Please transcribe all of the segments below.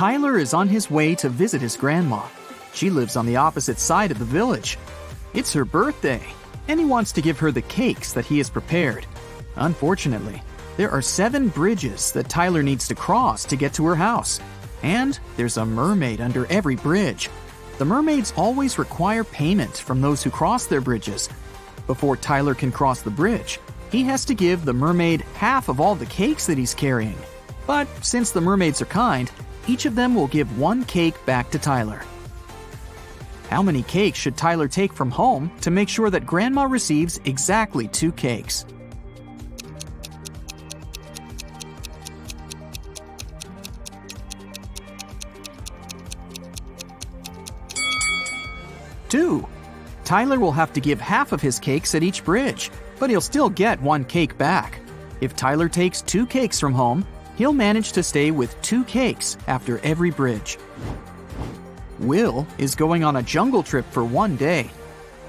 Tyler is on his way to visit his grandma. She lives on the opposite side of the village. It's her birthday, and he wants to give her the cakes that he has prepared. Unfortunately, there are 7 bridges that Tyler needs to cross to get to her house. And there's a mermaid under every bridge. The mermaids always require payment from those who cross their bridges. Before Tyler can cross the bridge, he has to give the mermaid half of all the cakes that he's carrying. But since the mermaids are kind, each of them will give 1 cake back to Tyler. How many cakes should Tyler take from home to make sure that Grandma receives exactly 2 cakes? Two. Tyler will have to give half of his cakes at each bridge, but he'll still get 1 cake back. If Tyler takes 2 cakes from home, he'll manage to stay with 2 cakes after every bridge. Will is going on a jungle trip for 1 day.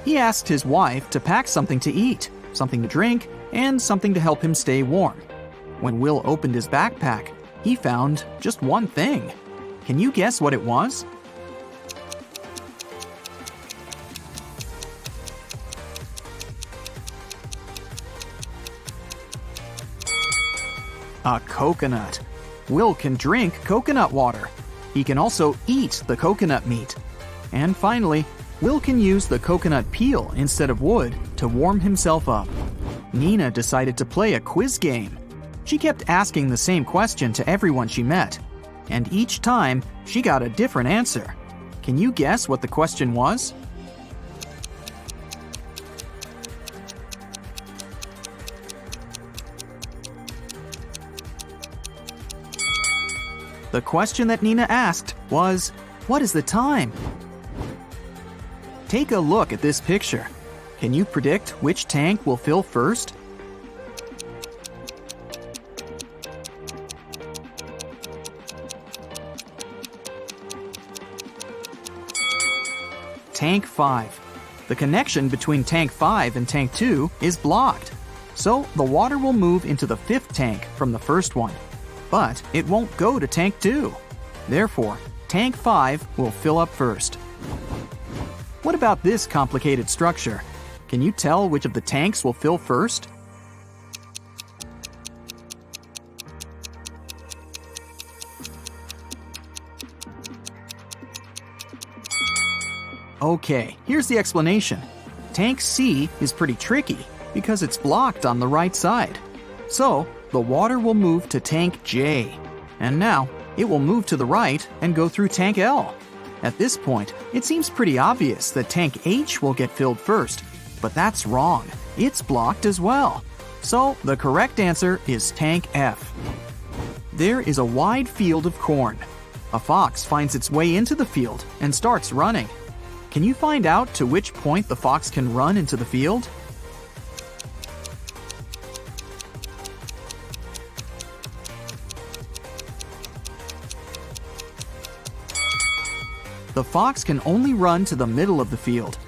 He asked his wife to pack something to eat, something to drink, and something to help him stay warm. When Will opened his backpack, he found just one thing. Can you guess what it was? A coconut. Will can drink coconut water. He can also eat the coconut meat. And finally, Will can use the coconut peel instead of wood to warm himself up. Nina decided to play a quiz game. She kept asking the same question to everyone she met, and each time she got a different answer. Can you guess what the question was? The question that Nina asked was, what is the time? Take a look at this picture. Can you predict which tank will fill first? Tank 5. The connection between Tank 5 and Tank 2 is blocked, so the water will move into the 5th tank from the first one. But it won't go to Tank 2. Therefore, Tank 5 will fill up first. What about this complicated structure? Can you tell which of the tanks will fill first? Okay, here's the explanation. Tank C is pretty tricky because it's blocked on the right side. So, the water will move to Tank J, and now it will move to the right and go through Tank L. At this point, it seems pretty obvious that Tank H will get filled first, but that's wrong. It's blocked as well. So the correct answer is Tank F. There is a wide field of corn. A fox finds its way into the field and starts running. Can you find out to which point the fox can run into the field? The fox can only run to the middle of the field.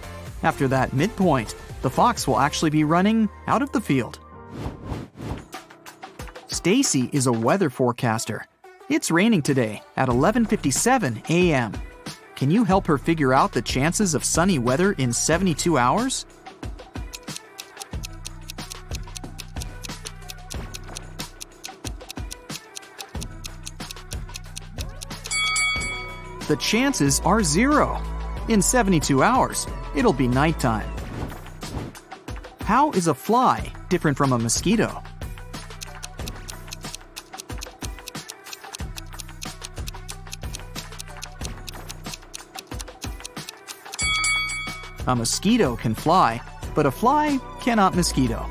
After that midpoint, the fox will actually be running out of the field. Stacy is a weather forecaster. It's raining today at 11:57 a.m. Can you help her figure out the chances of sunny weather in 72 hours? The chances are 0. In 72 hours, it'll be nighttime. How is a fly different from a mosquito? A mosquito can fly, but a fly cannot mosquito.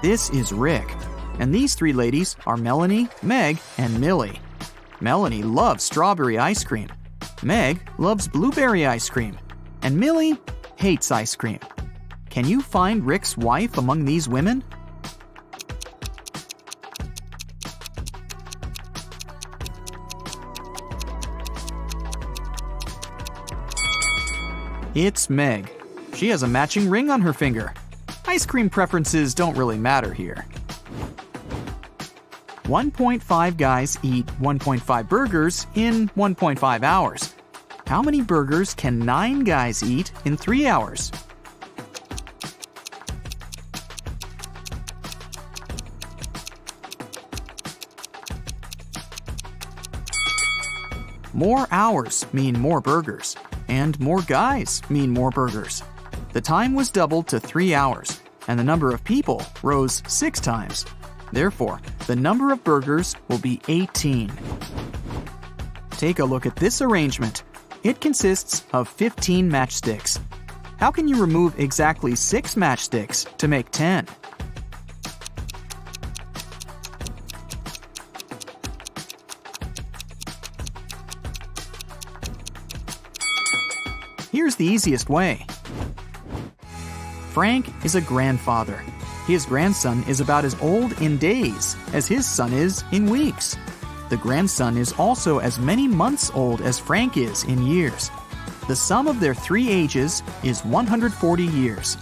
This is Rick, and these 3 ladies are Melanie, Meg, and Millie. Melanie loves strawberry ice cream. Meg loves blueberry ice cream. And Millie hates ice cream. Can you find Rick's wife among these women? It's Meg. She has a matching ring on her finger. Ice cream preferences don't really matter here. 1.5 guys eat 1.5 burgers in 1.5 hours. How many burgers can 9 guys eat in 3 hours? More hours mean more burgers, and more guys mean more burgers. The time was doubled to 3 hours, and the number of people rose 6 times. Therefore, the number of burgers will be 18. Take a look at this arrangement. It consists of 15 matchsticks. How can you remove exactly 6 matchsticks to make 10? Here's the easiest way. Frank is a grandfather. His grandson is about as old in days as his son is in weeks. The grandson is also as many months old as Frank is in years. The sum of their 3 ages is 140 years.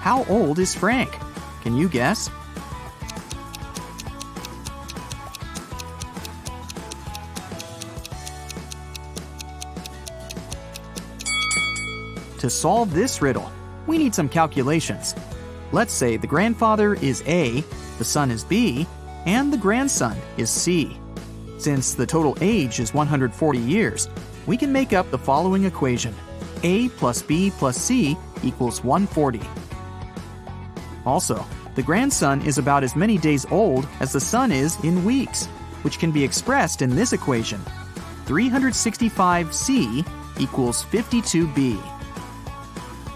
How old is Frank? Can you guess? To solve this riddle, we need some calculations. Let's say the grandfather is A, the son is B, and the grandson is C. Since the total age is 140 years, we can make up the following equation. A plus B plus C equals 140. Also, the grandson is about as many days old as the son is in weeks, which can be expressed in this equation. 365C equals 52B.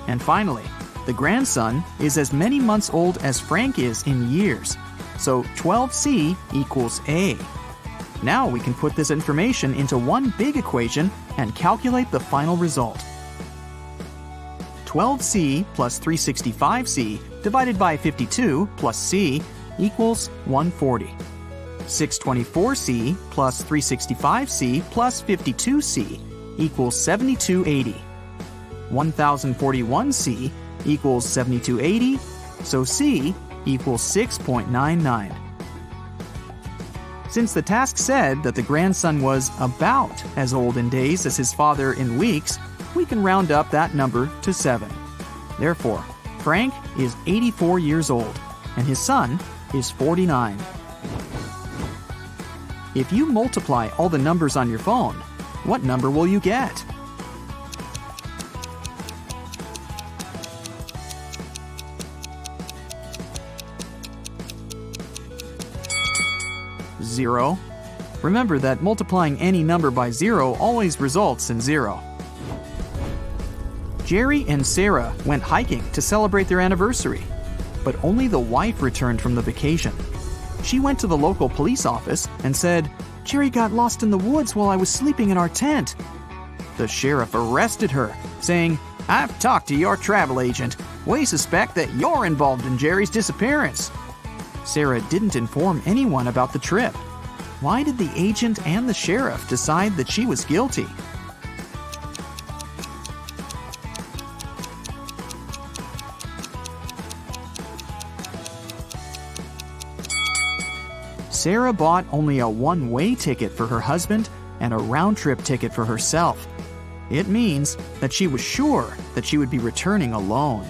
And finally, the grandson is as many months old as Frank is in years, so 12C equals A. Now we can put this information into one big equation and calculate the final result. 12C plus 365C divided by 52 plus C equals 140. 624C plus 365C plus 52C equals 7280. 1041C equals 7280, so C equals 6.99. Since the task said that the grandson was about as old in days as his father in weeks, we can round up that number to 7. Therefore, Frank is 84 years old, and his son is 49. If you multiply all the numbers on your phone, what number will you get? Zero. Remember that multiplying any number by 0 always results in 0. Jerry and Sarah went hiking to celebrate their anniversary, but only the wife returned from the vacation. She went to the local police office and said, "Jerry got lost in the woods while I was sleeping in our tent." The sheriff arrested her, saying, "I've talked to your travel agent. We suspect that you're involved in Jerry's disappearance." Sarah didn't inform anyone about the trip. Why did the agent and the sheriff decide that she was guilty? Sarah bought only a one-way ticket for her husband and a round-trip ticket for herself. It means that she was sure that she would be returning alone.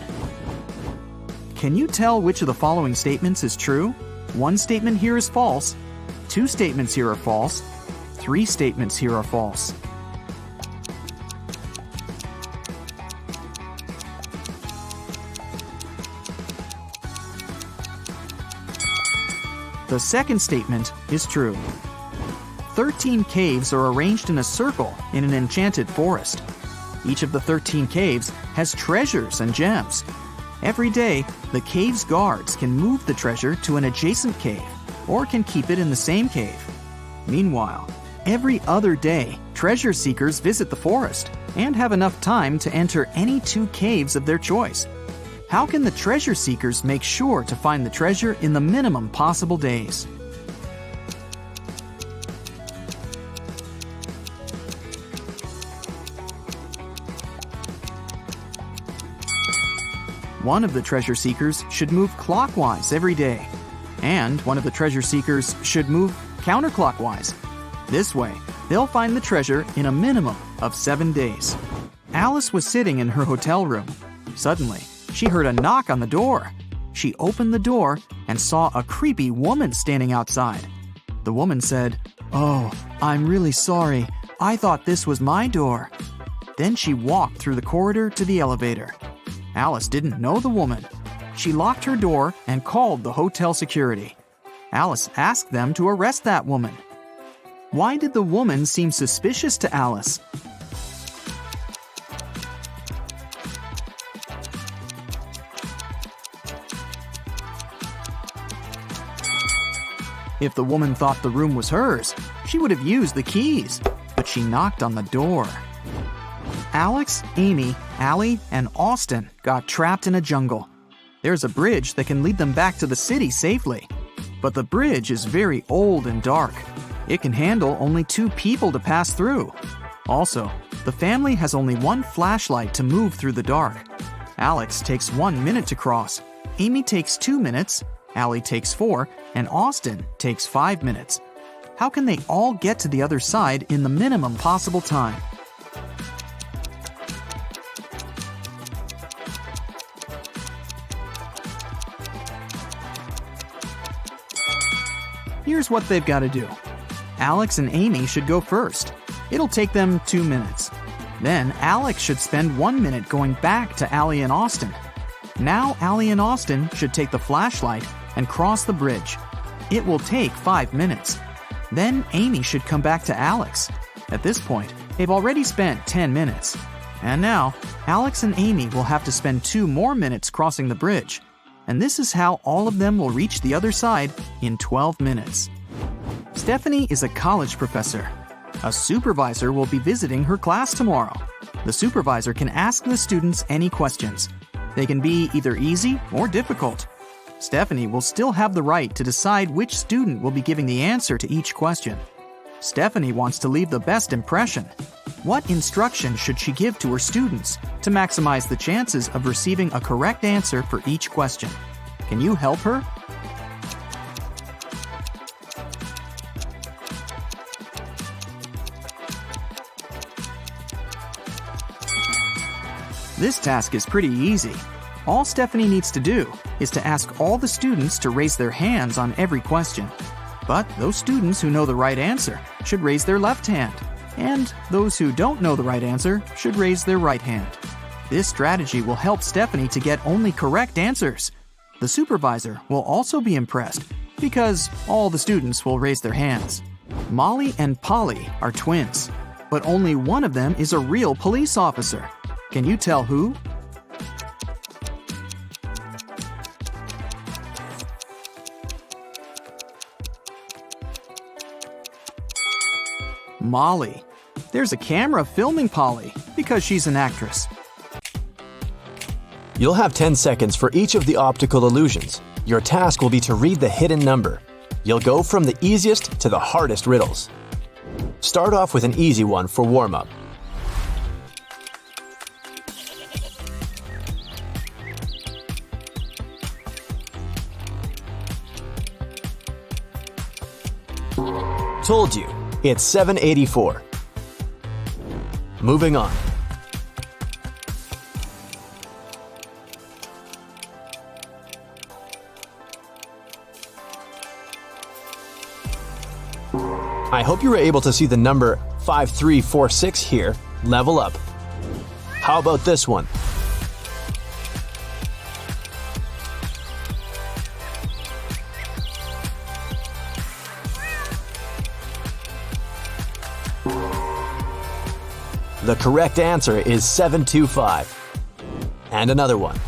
Can you tell which of the following statements is true? One statement here is false. 2 statements here are false. 3 statements here are false. The second statement is true. 13 caves are arranged in a circle in an enchanted forest. Each of the 13 caves has treasures and gems. Every day, the cave's guards can move the treasure to an adjacent cave or can keep it in the same cave. Meanwhile, every other day, treasure seekers visit the forest and have enough time to enter any 2 caves of their choice. How can the treasure seekers make sure to find the treasure in the minimum possible days? One of the treasure seekers should move clockwise every day, And one of the treasure seekers should move counterclockwise. This way, they'll find the treasure in a minimum of 7 days. Alice was sitting in her hotel room. Suddenly, she heard a knock on the door. She opened the door and saw a creepy woman standing outside. The woman said, "Oh, I'm really sorry. I thought this was my door." Then she walked through the corridor to the elevator. Alice didn't know the woman. She locked her door and called the hotel security. Alice asked them to arrest that woman. Why did the woman seem suspicious to Alice? If the woman thought the room was hers, she would have used the keys, but she knocked on the door. Alex, Amy, Allie, and Austin got trapped in a jungle. There's a bridge that can lead them back to the city safely. But the bridge is very old and dark. It can handle only 2 people to pass through. Also, the family has only 1 flashlight to move through the dark. Alex takes 1 minute to cross. Amy takes 2 minutes. Allie takes 4, and Austin takes 5 minutes. How can they all get to the other side in the minimum possible time? Here's what they've got to do. Alex and Amy should go first. It'll take them 2 minutes. Then Alex should spend 1 minute going back to Allie and Austin. Now Allie and Austin should take the flashlight and cross the bridge. It will take 5 minutes. Then Amy should come back to Alex. At this point, they've already spent 10 minutes. And now, Alex and Amy will have to spend 2 more minutes crossing the bridge. And this is how all of them will reach the other side in 12 minutes. Stephanie is a college professor. A supervisor will be visiting her class tomorrow. The supervisor can ask the students any questions. They can be either easy or difficult. Stephanie will still have the right to decide which student will be giving the answer to each question. Stephanie wants to leave the best impression. What instruction should she give to her students to maximize the chances of receiving a correct answer for each question? Can you help her? This task is pretty easy. All Stephanie needs to do is to ask all the students to raise their hands on every question. But those students who know the right answer should raise their left hand, and those who don't know the right answer should raise their right hand. This strategy will help Stephanie to get only correct answers. The supervisor will also be impressed because all the students will raise their hands. Molly and Polly are twins, but only one of them is a real police officer. Can you tell who? Molly. There's a camera filming Polly because she's an actress. You'll have 10 seconds for each of the optical illusions. Your task will be to read the hidden number. You'll go from the easiest to the hardest riddles. Start off with an easy one for warm-up. Told you, it's 784. Moving on. I hope you were able to see the number 5346 here. Level up. How about this one? The correct answer is 725. And another one.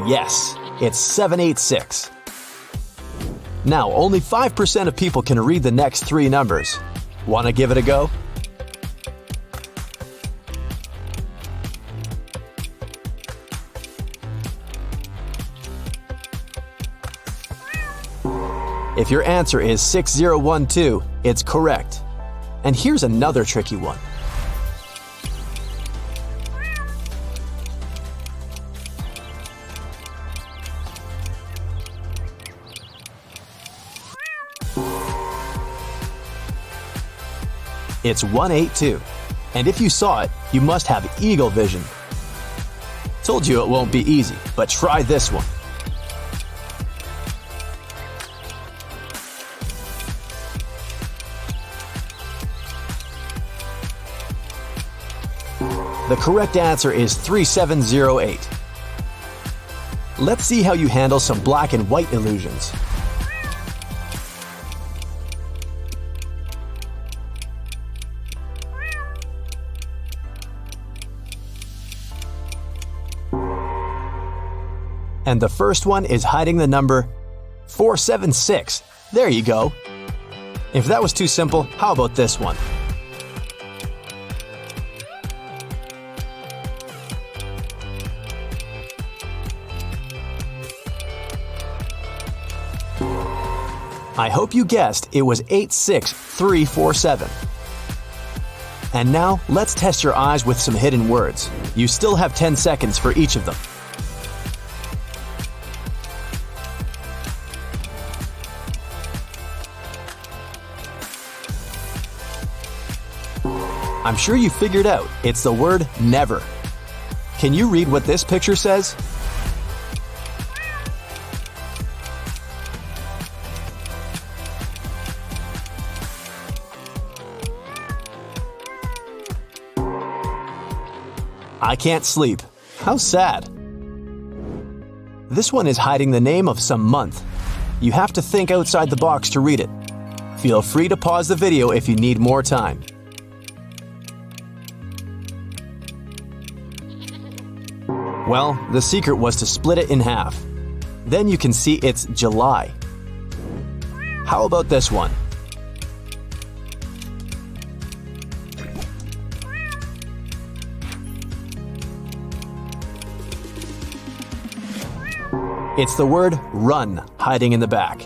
Yes, it's 786. Now, only 5% of people can read the next 3 numbers. Want to give it a go? If your answer is 6012, it's correct. And here's another tricky one. It's 182, and if you saw it, you must have eagle vision. Told you it won't be easy, but try this one. The correct answer is 3708. Let's see how you handle some black and white illusions. And the first one is hiding the number 476. There you go. If that was too simple, how about this one? I hope you guessed it was 86347. And now, let's test your eyes with some hidden words. You still have 10 seconds for each of them. I'm sure you figured out it's the word never. Can you read what this picture says? I can't sleep. How sad. This one is hiding the name of some month. You have to think outside the box to read it. Feel free to pause the video if you need more time. Well, the secret was to split it in half. Then you can see it's July. How about this one? It's the word run hiding in the back.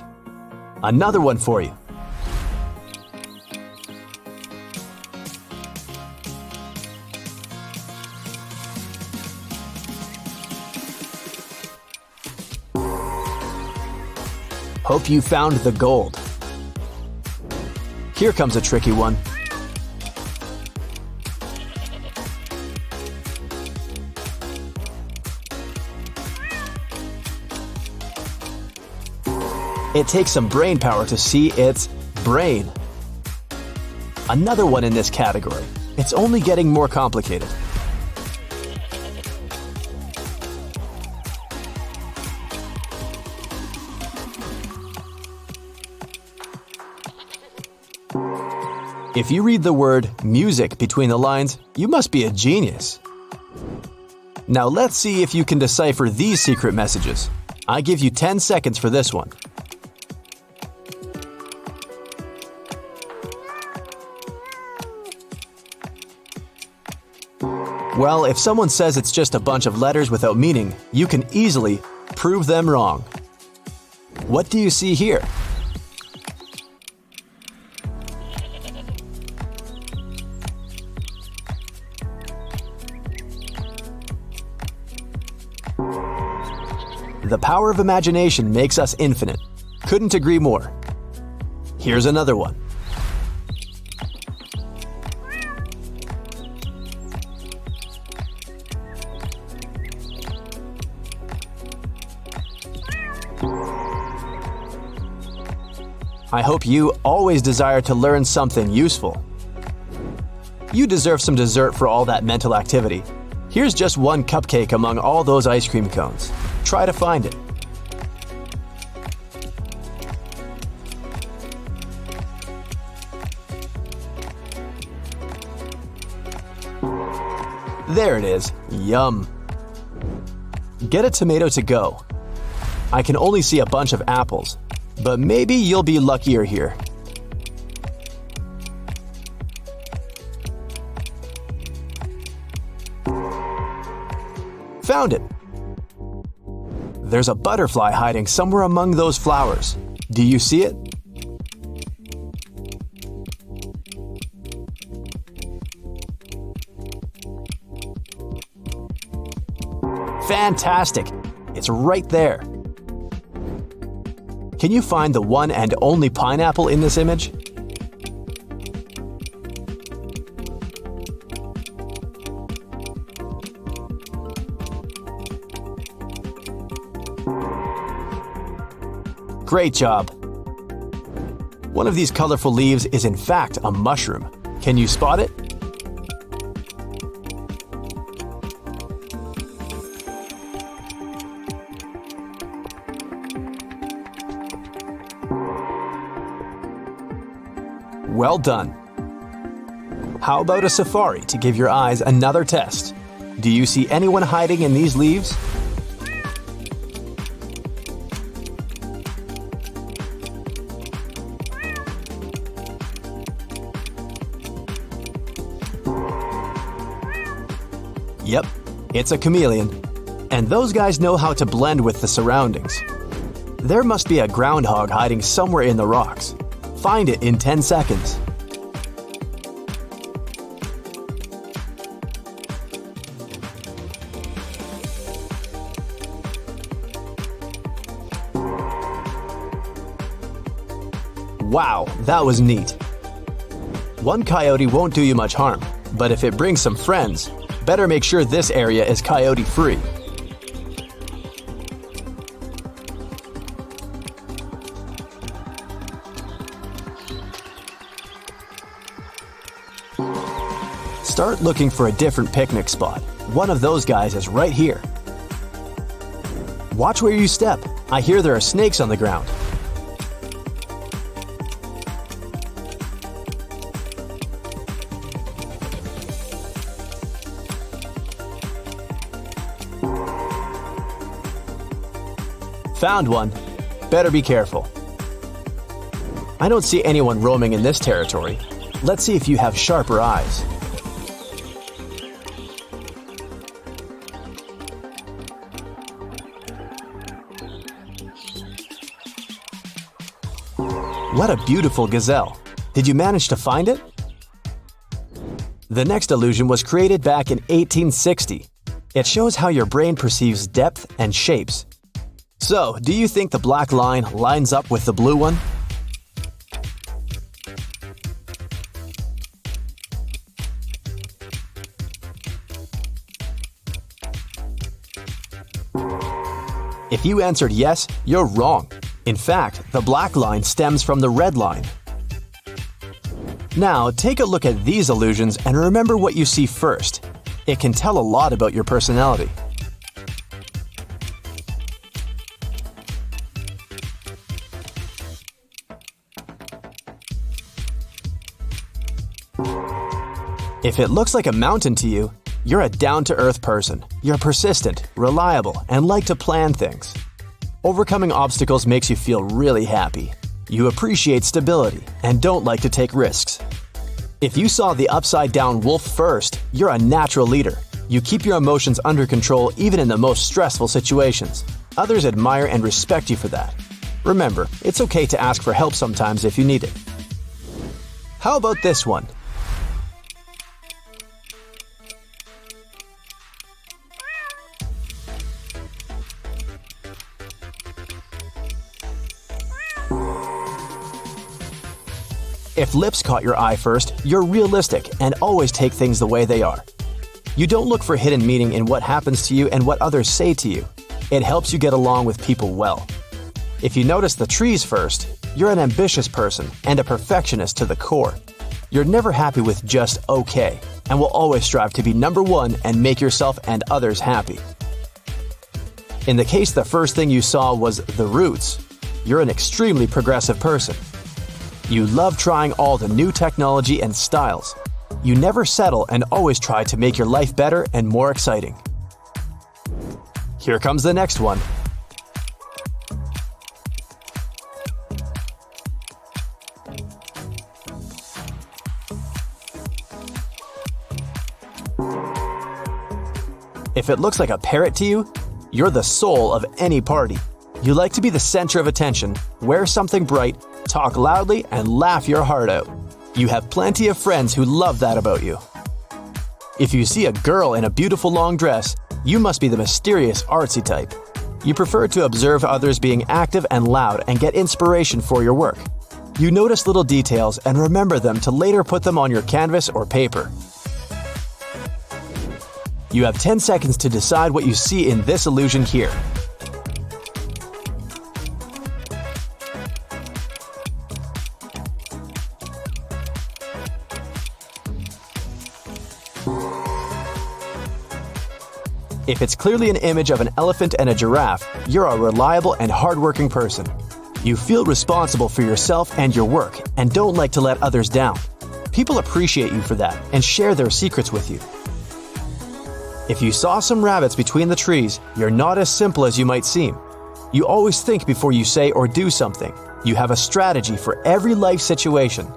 Another one for you. Hope you found the gold. Here comes a tricky one. It takes some brain power to see its brain. Another one in this category. It's only getting more complicated. If you read the word music between the lines, you must be a genius. Now let's see if you can decipher these secret messages. I give you 10 seconds for this one. Well, if someone says it's just a bunch of letters without meaning, you can easily prove them wrong. What do you see here? The power of imagination makes us infinite. Couldn't agree more. Here's another one. I hope you always desire to learn something useful. You deserve some dessert for all that mental activity. Here's just one cupcake among all those ice cream cones. Try to find it. There it is. Yum. Get a tomato to go. I can only see a bunch of apples, but maybe you'll be luckier here. Found it. There's a butterfly hiding somewhere among those flowers. Do you see it? Fantastic! It's right there. Can you find the one and only pineapple in this image? Great job! One of these colorful leaves is in fact a mushroom. Can you spot it? Well done! How about a safari to give your eyes another test? Do you see anyone hiding in these leaves? Yep, it's a chameleon. And those guys know how to blend with the surroundings. There must be a groundhog hiding somewhere in the rocks. Find it in 10 seconds. Wow, that was neat. One coyote won't do you much harm, but if it brings some friends, better make sure this area is coyote-free. Start looking for a different picnic spot. One of those guys is right here. Watch where you step. I hear there are snakes on the ground. Found one. Better be careful. I don't see anyone roaming in this territory. Let's see if you have sharper eyes. What a beautiful gazelle. Did you manage to find it? The next illusion was created back in 1860. It shows how your brain perceives depth and shapes. So, do you think the black line lines up with the blue one? If you answered yes, you're wrong. In fact, the black line stems from the red line. Now, take a look at these illusions and remember what you see first. It can tell a lot about your personality. If it looks like a mountain to you, you're a down-to-earth person. You're persistent, reliable, and like to plan things. Overcoming obstacles makes you feel really happy. You appreciate stability and don't like to take risks. If you saw the upside-down wolf first, you're a natural leader. You keep your emotions under control even in the most stressful situations. Others admire and respect you for that. Remember, it's okay to ask for help sometimes if you need it. How about this one? If lips caught your eye first, you're realistic and always take things the way they are. You don't look for hidden meaning in what happens to you and what others say to you. It helps you get along with people well. If you notice the trees first, you're an ambitious person and a perfectionist to the core. You're never happy with just okay, and will always strive to be number one and make yourself and others happy. In the case the first thing you saw was the roots, you're an extremely progressive person. You love trying all the new technology and styles. You never settle and always try to make your life better and more exciting. Here comes the next one. If it looks like a parrot to you, you're the soul of any party. You like to be the center of attention, wear something bright, talk loudly, and laugh your heart out. You have plenty of friends who love that about you. If you see a girl in a beautiful long dress, You must be the mysterious, artsy type. You prefer to observe others being active and loud and get inspiration for your work. You notice little details and remember them to later put them on your canvas or paper. You have 10 seconds to decide what you see in this illusion here. If it's clearly an image of an elephant and a giraffe, you're a reliable and hardworking person. You feel responsible for yourself and your work and don't like to let others down. People appreciate you for that and share their secrets with you. If you saw some rabbits between the trees, you're not as simple as you might seem. You always think before you say or do something. You have a strategy for every life situation.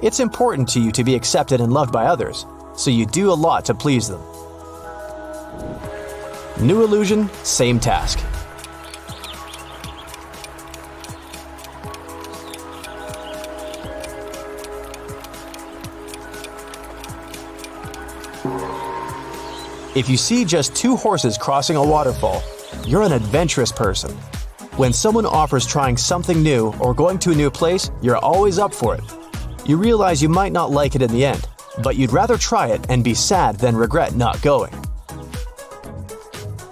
It's important to you to be accepted and loved by others, so you do a lot to please them. New illusion, same task. If you see just two horses crossing a waterfall, you're an adventurous person. When someone offers trying something new or going to a new place, you're always up for it. You realize you might not like it in the end, but you'd rather try it and be sad than regret not going.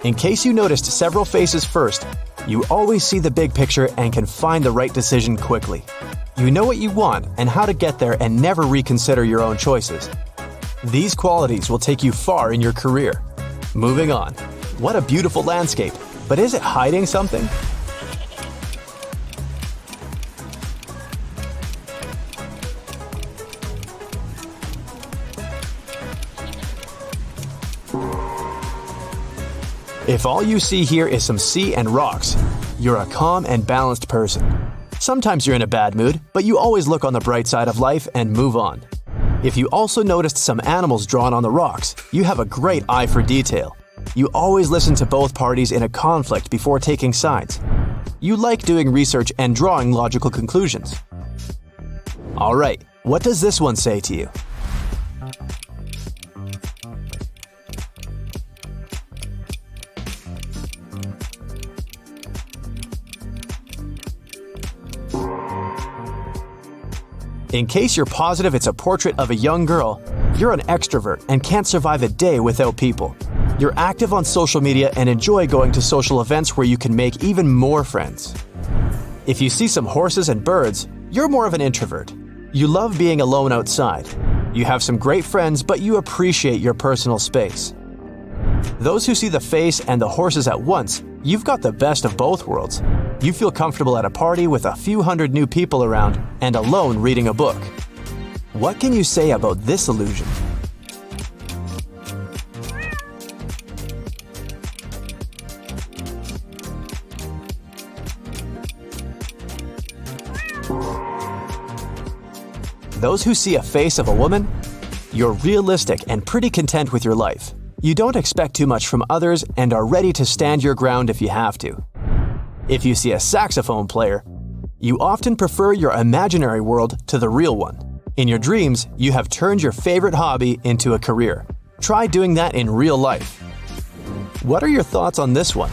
In case you noticed several faces first, you always see the big picture and can find the right decision quickly. You know what you want and how to get there and never reconsider your own choices. These qualities will take you far in your career. Moving on. What a beautiful landscape, but is it hiding something? If all you see here is some sea and rocks, you're a calm and balanced person. Sometimes you're in a bad mood, but you always look on the bright side of life and move on. If you also noticed some animals drawn on the rocks, you have a great eye for detail. You always listen to both parties in a conflict before taking sides. You like doing research and drawing logical conclusions. Alright, what does this one say to you? In case you're positive it's a portrait of a young girl, you're an extrovert and can't survive a day without people. You're active on social media and enjoy going to social events where you can make even more friends. If you see some horses and birds, you're more of an introvert. You love being alone outside. You have some great friends, but you appreciate your personal space. Those who see the face and the horses at once, you've got the best of both worlds. You feel comfortable at a party with a few hundred new people around and alone reading a book. What can you say about this illusion? Those who see a face of a woman, you're realistic and pretty content with your life. You don't expect too much from others and are ready to stand your ground if you have to. If you see a saxophone player, you often prefer your imaginary world to the real one. In your dreams, you have turned your favorite hobby into a career. Try doing that in real life. What are your thoughts on this one?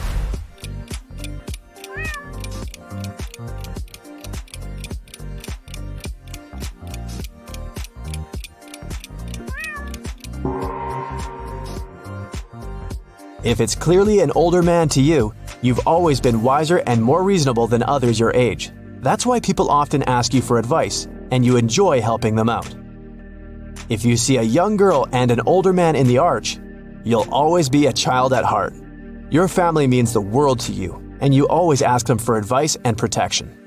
If it's clearly an older man to you, you've always been wiser and more reasonable than others your age. That's why people often ask you for advice, and you enjoy helping them out. If you see a young girl and an older man in the arch, you'll always be a child at heart. Your family means the world to you, and you always ask them for advice and protection.